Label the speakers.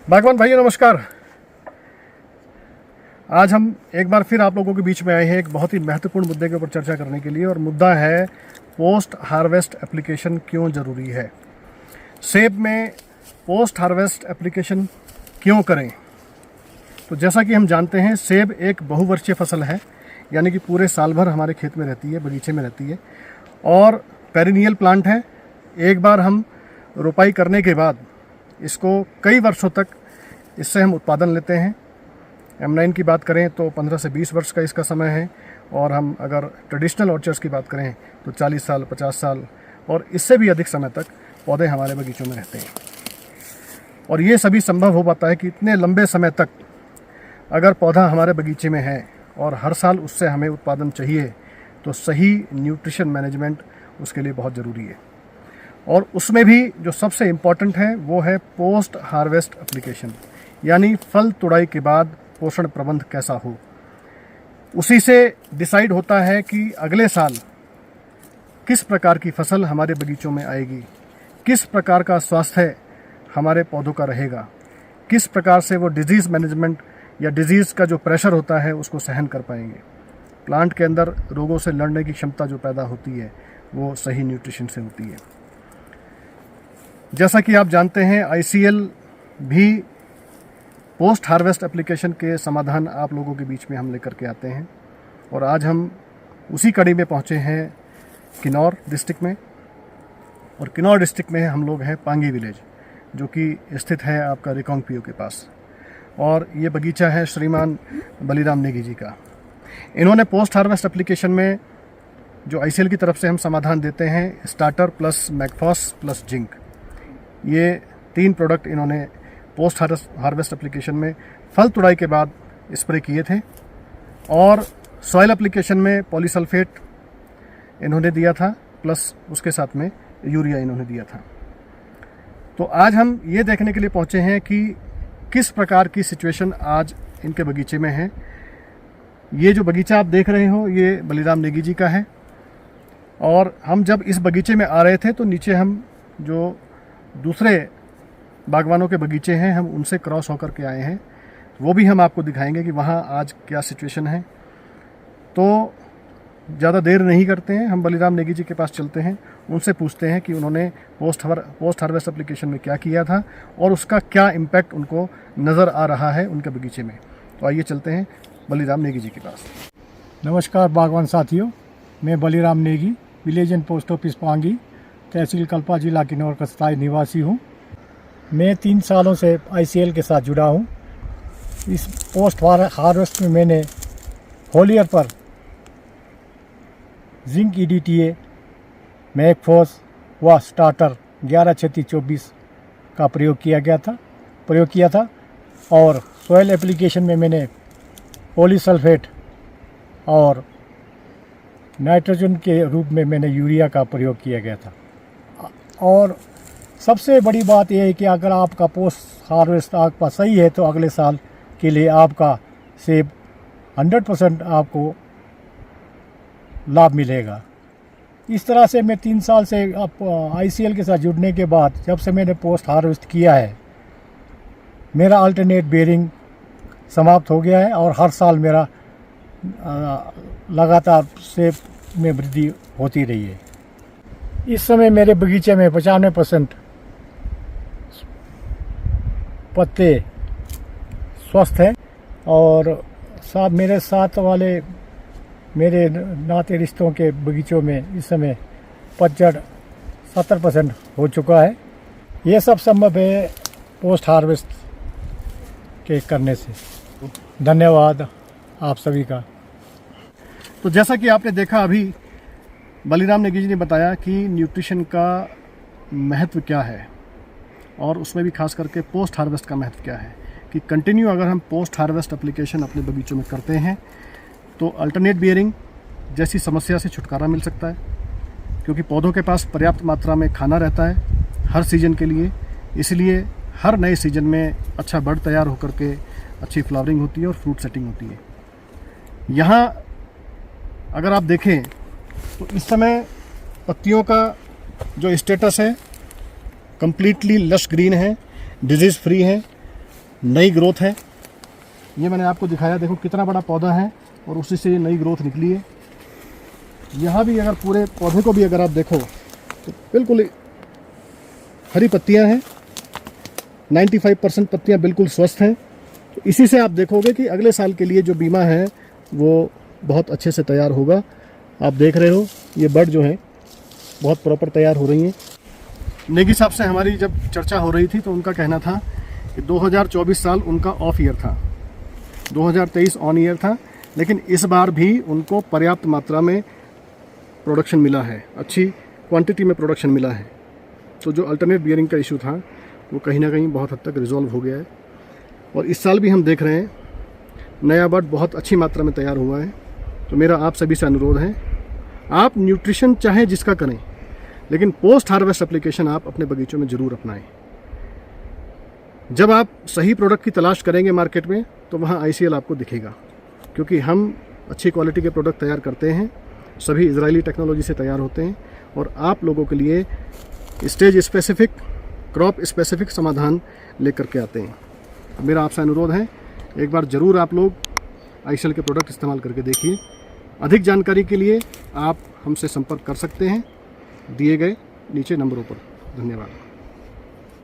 Speaker 1: बागवान भाइयों नमस्कार। आज हम एक बार फिर आप लोगों के बीच में आए हैं एक बहुत ही महत्वपूर्ण मुद्दे के ऊपर चर्चा करने के लिए, और मुद्दा है पोस्ट हार्वेस्ट एप्लीकेशन क्यों ज़रूरी है। सेब में पोस्ट हार्वेस्ट एप्लीकेशन क्यों करें? तो जैसा कि हम जानते हैं, सेब एक बहुवर्षीय फसल है, यानी कि पूरे साल भर हमारे खेत में रहती है, बगीचे में रहती है, और पेरिनियल प्लांट है। एक बार हम रोपाई करने के बाद इसको कई वर्षों तक इससे हम उत्पादन लेते हैं। M9 की बात करें तो 15 से 20 वर्ष का इसका समय है, और हम अगर ट्रेडिशनल ऑर्चर्ड्स की बात करें तो 40 साल 50 साल और इससे भी अधिक समय तक पौधे हमारे बगीचों में रहते हैं। और ये सभी संभव हो पाता है कि इतने लंबे समय तक अगर पौधा हमारे बगीचे में है और हर साल उससे हमें उत्पादन चाहिए, तो सही न्यूट्रिशन मैनेजमेंट उसके लिए बहुत ज़रूरी है। और उसमें भी जो सबसे इम्पॉर्टेंट है वो है पोस्ट हार्वेस्ट एप्लीकेशन, यानी फल तुड़ाई के बाद पोषण प्रबंध कैसा हो। उसी से डिसाइड होता है कि अगले साल किस प्रकार की फसल हमारे बगीचों में आएगी, किस प्रकार का स्वास्थ्य हमारे पौधों का रहेगा, किस प्रकार से वो डिजीज़ मैनेजमेंट या डिजीज़ का जो प्रेशर होता है उसको सहन कर पाएंगे। प्लांट के अंदर रोगों से लड़ने की क्षमता जो पैदा होती है वो सही न्यूट्रिशन से होती है। जैसा कि आप जानते हैं, ICL भी पोस्ट हार्वेस्ट एप्लीकेशन के समाधान आप लोगों के बीच में हम लेकर के आते हैं, और आज हम उसी कड़ी में पहुंचे हैं किन्नौर डिस्ट्रिक्ट में। और किन्नौर डिस्ट्रिक्ट में हम लोग हैं पांगी विलेज, जो कि स्थित है आपका रिकांगपिओ के पास, और ये बगीचा है श्रीमान बलिराम नेगी जी का। इन्होंने पोस्ट हार्वेस्ट एप्लीकेशन में जो ICL की तरफ से हम समाधान देते हैं, स्टार्टर प्लस मैगफॉस प्लस जिंक, ये 3 प्रोडक्ट इन्होंने पोस्ट हार्वेस्ट एप्लीकेशन में फल तुड़ाई के बाद स्प्रे किए थे। और सॉइल एप्लीकेशन में पॉलीसल्फेट इन्होंने दिया था, प्लस उसके साथ में यूरिया इन्होंने दिया था। तो आज हम ये देखने के लिए पहुँचे हैं कि किस प्रकार की सिचुएशन आज इनके बगीचे में है। ये जो बगीचा आप देख रहे हो ये बलिराम नेगी जी का है, और हम जब इस बगीचे में आ रहे थे तो नीचे हम जो दूसरे बागवानों के बगीचे हैं हम उनसे क्रॉस होकर के आए हैं, वो भी हम आपको दिखाएंगे कि वहाँ आज क्या सिचुएशन है। तो ज़्यादा देर नहीं करते हैं, हम बलिराम नेगी जी के पास चलते हैं, उनसे पूछते हैं कि उन्होंने पोस्ट हार्वेस्ट एप्लीकेशन में क्या किया था और उसका क्या इम्पैक्ट उनको नज़र आ रहा है उनके बगीचे में। तो आइए चलते हैं बलिराम नेगी जी के पास।
Speaker 2: नमस्कार बागवान साथियों, मैं Baliram Negi, village and post office Pangi, तहसील कल्पा, जिला किन्नौर का स्थायी निवासी हूँ। मैं 3 सालों से ICL के साथ जुड़ा हूँ। इस पोस्ट हार्वेस्ट में मैंने फोलियर पर जिंक EDTA, मैगफॉस व स्टार्टर 11-36-24 का प्रयोग किया था। और सॉइल एप्लीकेशन में मैंने पॉलीसल्फेट और नाइट्रोजन के रूप में मैंने यूरिया का प्रयोग किया गया था। और सबसे बड़ी बात यह है कि अगर आपका पोस्ट हार्वेस्ट आपका सही है तो अगले साल के लिए आपका सेब 100% आपको लाभ मिलेगा। इस तरह से मैं 3 साल से ICL के साथ जुड़ने के बाद जब से मैंने पोस्ट हार्वेस्ट किया है, मेरा अल्टरनेट बेयरिंग समाप्त हो गया है, और हर साल मेरा लगातार सेब में वृद्धि होती रही है। इस समय मेरे बगीचे में 95% पत्ते स्वस्थ हैं, और मेरे साथ वाले मेरे नाते रिश्तों के बगीचों में इस समय पतझड़ 70% हो चुका है। ये सब संभव है पोस्ट हार्वेस्ट के करने से। धन्यवाद आप सभी का।
Speaker 1: तो जैसा कि आपने देखा, अभी बलिराम नेगी जी ने बताया कि न्यूट्रिशन का महत्व क्या है, और उसमें भी खास करके पोस्ट हार्वेस्ट का महत्व क्या है, कि कंटिन्यू अगर हम पोस्ट हार्वेस्ट एप्लीकेशन अपने बगीचों में करते हैं तो अल्टरनेट बियरिंग जैसी समस्या से छुटकारा मिल सकता है, क्योंकि पौधों के पास पर्याप्त मात्रा में खाना रहता है हर सीजन के लिए। इसलिए हर नए सीजन में अच्छा बड तैयार होकर के अच्छी फ्लावरिंग होती है और फ्रूट सेटिंग होती है। यहाँ अगर आप देखें तो इस समय पत्तियों का जो स्टेटस है कंप्लीटली लश ग्रीन है, डिजीज़ फ्री है, नई ग्रोथ है। ये मैंने आपको दिखाया, देखो कितना बड़ा पौधा है और उसी से ये नई ग्रोथ निकली है। यहाँ भी अगर पूरे पौधे को भी अगर आप देखो तो बिल्कुल हरी पत्तियाँ हैं, 95% पत्तियाँ बिल्कुल स्वस्थ हैं। तो इसी से आप देखोगे कि अगले साल के लिए जो बीमा है वो बहुत अच्छे से तैयार होगा। आप देख रहे हो ये बड जो है बहुत प्रॉपर तैयार हो रही हैं। नेगी साहब से हमारी जब चर्चा हो रही थी तो उनका कहना था कि 2024 साल उनका ऑफ ईयर था, 2023 ऑन ईयर था, लेकिन इस बार भी उनको पर्याप्त मात्रा में प्रोडक्शन मिला है, अच्छी क्वांटिटी में प्रोडक्शन मिला है। तो जो अल्टरनेट बियरिंग का इशू था वो कहीं ना कहीं बहुत हद तक रिजॉल्व हो गया है। और इस साल भी हम देख रहे हैं नया बड बहुत अच्छी मात्रा में तैयार हुआ है। तो मेरा आप सभी से अनुरोध है, आप न्यूट्रिशन चाहे जिसका करें, लेकिन पोस्ट हार्वेस्ट एप्लीकेशन आप अपने बगीचों में ज़रूर अपनाएं। जब आप सही प्रोडक्ट की तलाश करेंगे मार्केट में तो वहाँ ICL आपको दिखेगा, क्योंकि हम अच्छी क्वालिटी के प्रोडक्ट तैयार करते हैं, सभी इजरायली टेक्नोलॉजी से तैयार होते हैं और आप लोगों के लिए स्टेज स्पेसिफिक, क्रॉप स्पेसिफिक समाधान लेकर के आते हैं। मेरा आपसे अनुरोध है, एक बार ज़रूर आप लोग ICL के प्रोडक्ट इस्तेमाल करके देखिए। अधिक जानकारी के लिए आप हमसे संपर्क कर सकते हैं दिए गए नीचे नंबरों पर। धन्यवाद।